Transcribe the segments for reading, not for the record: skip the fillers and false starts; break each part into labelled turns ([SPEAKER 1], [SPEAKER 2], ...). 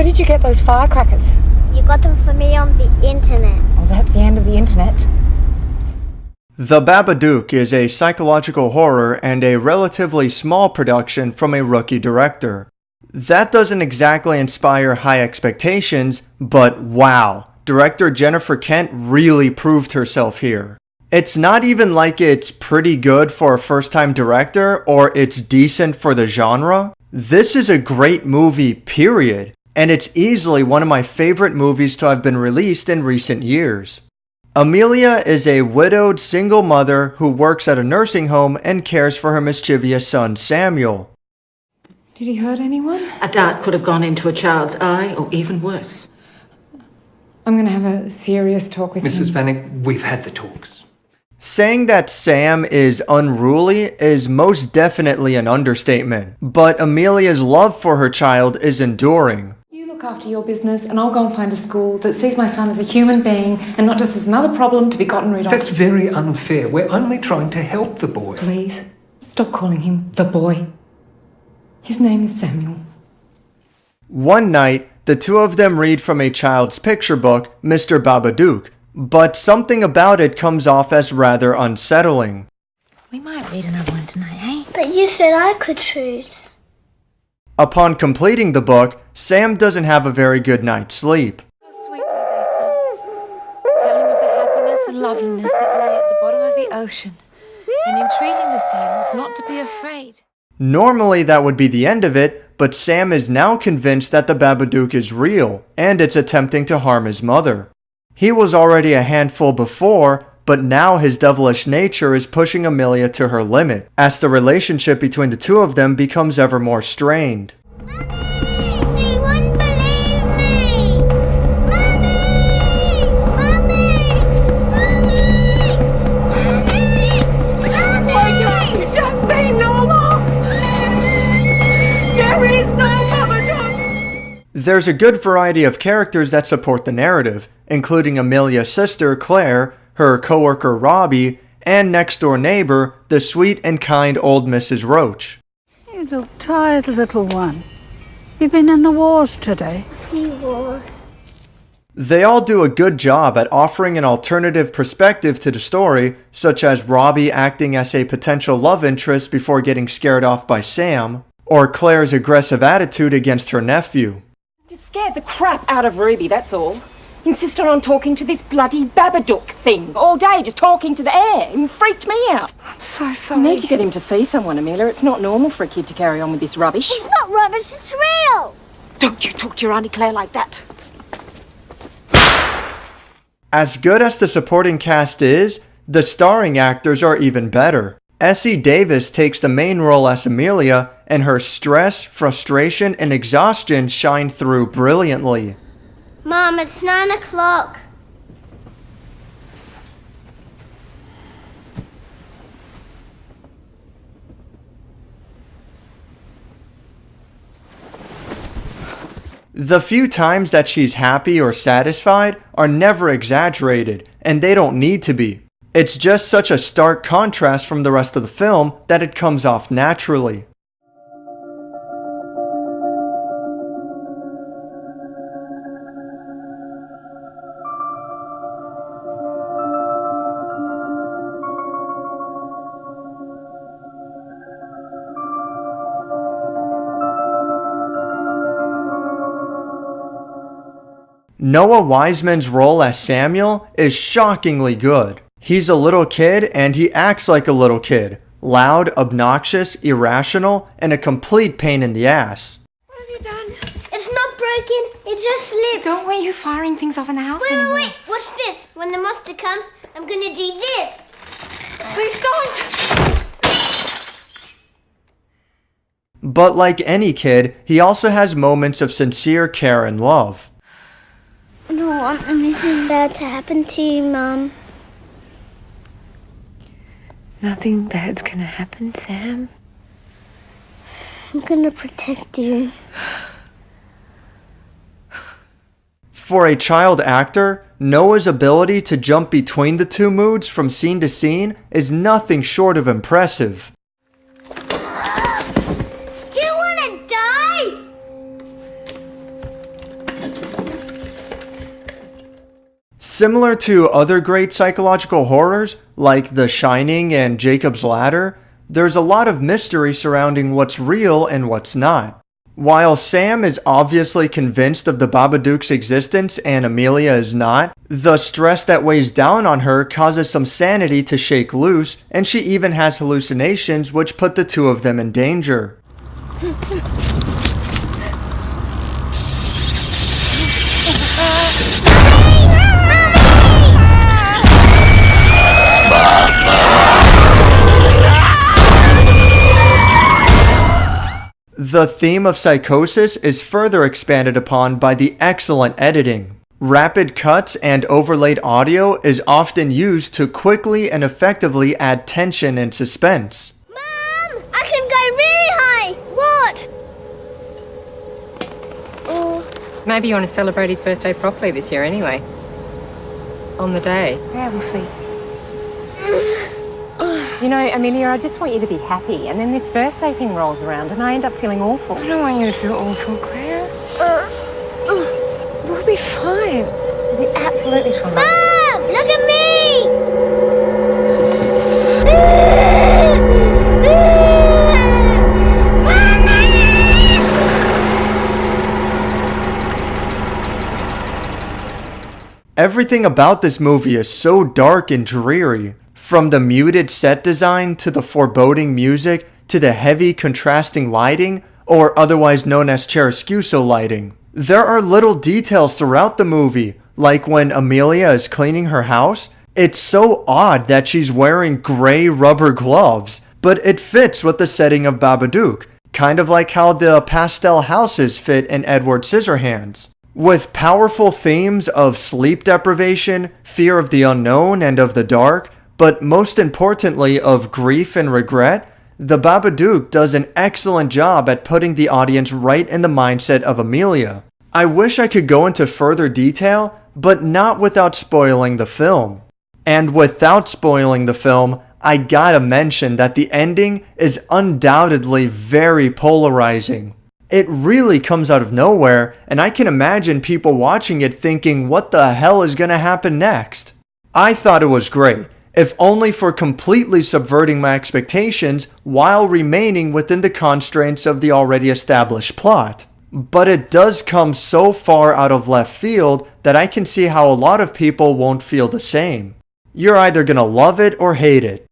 [SPEAKER 1] Where did you get those firecrackers?
[SPEAKER 2] You got them for me on the internet.
[SPEAKER 1] Well, that's the end of the internet.
[SPEAKER 3] The Babadook is a psychological horror and a relatively small production from a rookie director. That doesn't exactly inspire high expectations, but wow, director Jennifer Kent really proved herself here. It's not even like it's pretty good for a first-time director or it's decent for the genre. This is a great movie, period, and it's easily one of my favorite movies to have been released in recent years. Amelia is a widowed single mother who works at a nursing home and cares for her mischievous son Samuel.
[SPEAKER 1] Did he hurt anyone?
[SPEAKER 4] A dart could have gone into a child's eye, or even worse.
[SPEAKER 1] I'm going to have a serious talk with him.
[SPEAKER 5] Mrs. Vanek, we've had the talks.
[SPEAKER 3] Saying that Sam is unruly is most definitely an understatement, but Amelia's love for her child is enduring.
[SPEAKER 1] You look after your business and I'll go and find a school that sees my son as a human being and not just as another problem to be gotten rid of.
[SPEAKER 5] That's very unfair. We're only trying to help the boy.
[SPEAKER 1] Please, stop calling him the boy. His name is Samuel.
[SPEAKER 3] One night, the two of them read from a child's picture book, Mr. Babadook, but something about it comes off as rather unsettling.
[SPEAKER 2] We might read another one tonight, eh? But you said I could choose.
[SPEAKER 3] Upon completing the book, Sam doesn't have a very good night's sleep.
[SPEAKER 6] How sweetly they sung, telling of the happiness and loveliness that lay at the bottom of the ocean, and entreating the sailors not to be afraid.
[SPEAKER 3] Normally that would be the end of it, but Sam is now convinced that the Babadook is real, and it's attempting to harm his mother. He was already a handful before, but now his devilish nature is pushing Amelia to her limit, as the relationship between the two of them becomes ever more strained.
[SPEAKER 2] Mommy! She wouldn't believe me! Mommy!
[SPEAKER 6] You just be normal! There is no Babadook!
[SPEAKER 3] There's a good variety of characters that support the narrative, including Amelia's sister, Claire, her coworker, Robbie, and next-door neighbor, the sweet and kind old Mrs. Roach.
[SPEAKER 7] You look tired, little one. You've been in the wars today.
[SPEAKER 2] He was.
[SPEAKER 3] They all do a good job at offering an alternative perspective to the story, such as Robbie acting as a potential love interest before getting scared off by Sam, or Claire's aggressive attitude against her nephew.
[SPEAKER 8] Just scared the crap out of Ruby, that's all. Insisted on talking to this bloody Babadook thing all day, just talking to the air. It freaked me out.
[SPEAKER 1] I'm so sorry.
[SPEAKER 8] You need to get him to see someone, Amelia. It's not normal for a kid to carry on with this rubbish.
[SPEAKER 2] It's not rubbish, it's real!
[SPEAKER 8] Don't you talk to your Auntie Claire like that.
[SPEAKER 3] As good as the supporting cast is, the starring actors are even better. Essie Davis takes the main role as Amelia, and her stress, frustration, and exhaustion shine through brilliantly.
[SPEAKER 2] Mom, it's 9 o'clock.
[SPEAKER 3] The few times that she's happy or satisfied are never exaggerated, and they don't need to be. It's just such a stark contrast from the rest of the film that it comes off naturally. Noah Wiseman's role as Samuel is shockingly good. He's a little kid and he acts like a little kid. Loud, obnoxious, irrational, and a complete pain in the ass.
[SPEAKER 1] What have you done?
[SPEAKER 2] It's not broken, it just slipped.
[SPEAKER 1] Don't want you firing things off in the house
[SPEAKER 2] Wait,
[SPEAKER 1] anymore.
[SPEAKER 2] wait, watch this. When the monster comes, I'm gonna do this.
[SPEAKER 1] Please don't!
[SPEAKER 3] But like any kid, he also has moments of sincere care and love.
[SPEAKER 2] I don't want anything bad to happen to you, Mom.
[SPEAKER 6] Nothing bad's gonna happen, Sam.
[SPEAKER 2] I'm gonna protect you.
[SPEAKER 3] For a child actor, Noah's ability to jump between the two moods from scene to scene is nothing short of impressive.
[SPEAKER 2] Do you wanna die?
[SPEAKER 3] Similar to other great psychological horrors, like The Shining and Jacob's Ladder, there's a lot of mystery surrounding what's real and what's not. While Sam is obviously convinced of the Babadook's existence and Amelia is not, the stress that weighs down on her causes some sanity to shake loose, and she even has hallucinations which put the two of them in danger. The theme of psychosis is further expanded upon by the excellent editing. Rapid cuts and overlaid audio is often used to quickly and effectively add tension and suspense.
[SPEAKER 2] Mom, I can go really high. What? Oh.
[SPEAKER 8] Maybe you want to celebrate his birthday properly this year anyway. On the day.
[SPEAKER 6] Yeah, we'll see.
[SPEAKER 8] You know, Amelia, I just want you to be happy, and then this birthday thing rolls around and I end up feeling awful.
[SPEAKER 6] I don't want you to feel awful, Claire. We'll be fine.
[SPEAKER 8] We'll be absolutely fine.
[SPEAKER 2] Mom, look at me.
[SPEAKER 3] Everything about this movie is so dark and dreary. From the muted set design to the foreboding music to the heavy contrasting lighting, or otherwise known as chiaroscuro lighting. There are little details throughout the movie, like when Amelia is cleaning her house. It's so odd that she's wearing gray rubber gloves, but it fits with the setting of Babadook, kind of like how the pastel houses fit in Edward Scissorhands. With powerful themes of sleep deprivation, fear of the unknown and of the dark, but most importantly of grief and regret, the Babadook does an excellent job at putting the audience right in the mindset of Amelia. I wish I could go into further detail, but not without spoiling the film. And without spoiling the film, I gotta mention that the ending is undoubtedly very polarizing. It really comes out of nowhere, and I can imagine people watching it thinking, what the hell is gonna happen next? I thought it was great, if only for completely subverting my expectations while remaining within the constraints of the already established plot. But it does come so far out of left field that I can see how a lot of people won't feel the same. You're either gonna love it or hate it.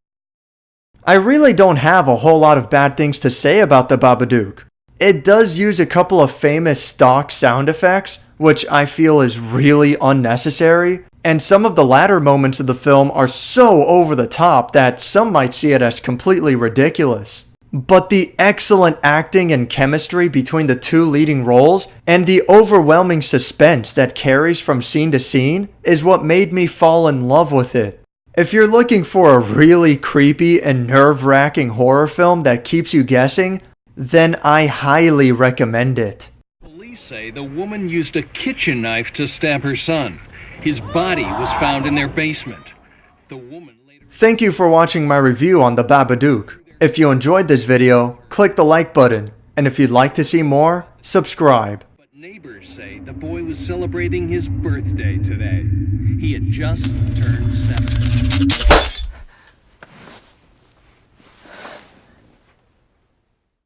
[SPEAKER 3] I really don't have a whole lot of bad things to say about the Babadook. It does use a couple of famous stock sound effects, which I feel is really unnecessary, and some of the latter moments of the film are so over the top that some might see it as completely ridiculous. But the excellent acting and chemistry between the two leading roles and the overwhelming suspense that carries from scene to scene is what made me fall in love with it. If you're looking for a really creepy and nerve-wracking horror film that keeps you guessing, then I highly recommend it.
[SPEAKER 9] Police say the woman used a kitchen knife to stab her son. His body was found in their basement. The woman later...
[SPEAKER 3] Thank you for watching my review on the Babadook. If you enjoyed this video, click the like button, and if you'd like to see more, subscribe.
[SPEAKER 9] But neighbors say the boy was celebrating his birthday today. He had just turned 7.